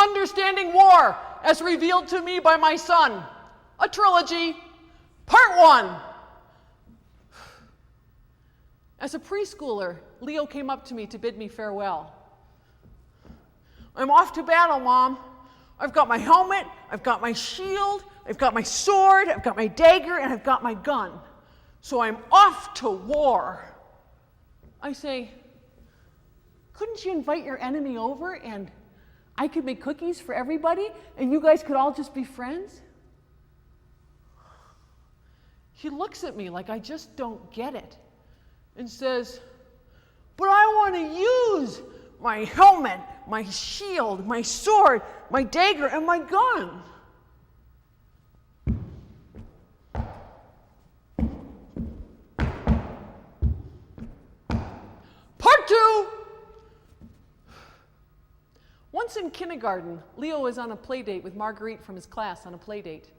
Understanding War as Revealed to Me by My Son, a trilogy, Part 1. As a preschooler, Leo came up to me to bid me farewell. I'm off to battle, Mom. I've got my helmet, I've got my shield, I've got my sword, I've got my dagger, and I've got my gun. So I'm off to war. I say, couldn't you invite your enemy over and I could make cookies for everybody and you guys could all just be friends? He looks at me like I just don't get it and says, but I want to use my helmet, my shield, my sword, my dagger, and my gun. Part 2. Once in kindergarten, Leo was on a play date with Marguerite from his class on a play date.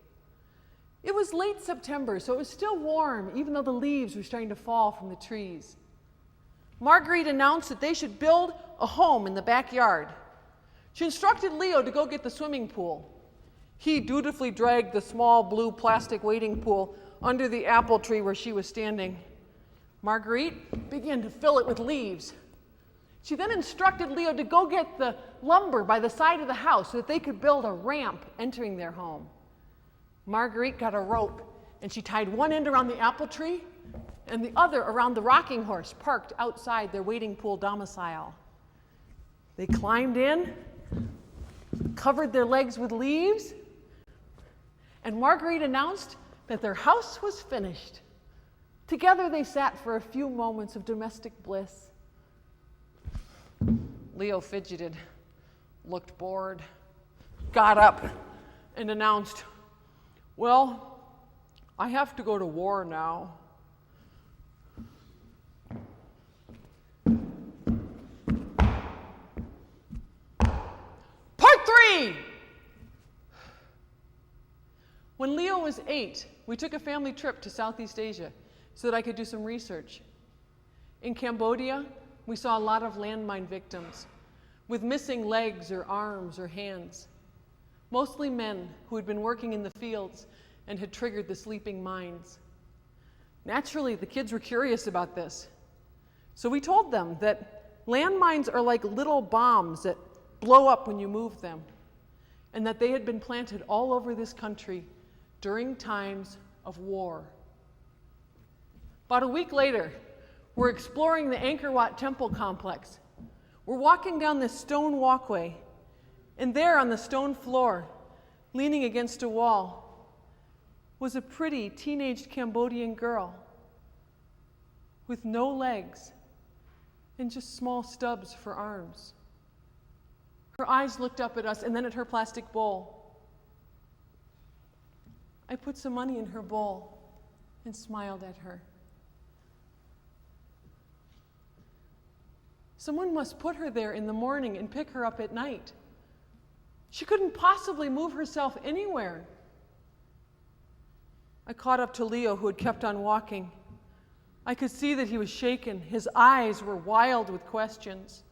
It was late September, so it was still warm, even though the leaves were starting to fall from the trees. Marguerite announced that they should build a home in the backyard. She instructed Leo to go get the swimming pool. He dutifully dragged the small blue plastic wading pool under the apple tree where she was standing. Marguerite began to fill it with leaves. She then instructed Leo to go get the lumber by the side of the house so that they could build a ramp entering their home. Marguerite got a rope and she tied one end around the apple tree and the other around the rocking horse parked outside their wading pool domicile. They climbed in, covered their legs with leaves, and Marguerite announced that their house was finished. Together they sat for a few moments of domestic bliss. Leo fidgeted, looked bored, got up, and announced, well, I have to go to war now. Part 3! When Leo was 8, we took a family trip to Southeast Asia so that I could do some research. In Cambodia, we saw a lot of landmine victims with missing legs or arms or hands. Mostly men who had been working in the fields and had triggered the sleeping mines. Naturally, the kids were curious about this. So we told them that landmines are like little bombs that blow up when you move them, and that they had been planted all over this country during times of war. About a week later, we're exploring the Angkor Wat Temple complex. We're walking down this stone walkway, and there on the stone floor, leaning against a wall, was a pretty teenaged Cambodian girl with no legs and just small stubs for arms. Her eyes looked up at us and then at her plastic bowl. I put some money in her bowl and smiled at her. Someone must put her there in the morning and pick her up at night. She couldn't possibly move herself anywhere. I caught up to Leo, who had kept on walking. I could see that he was shaken. His eyes were wild with questions.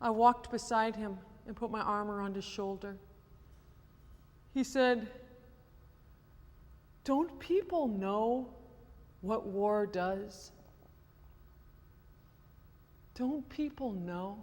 I walked beside him and put my arm around his shoulder. He said, "Don't people know what war does? Don't people know?"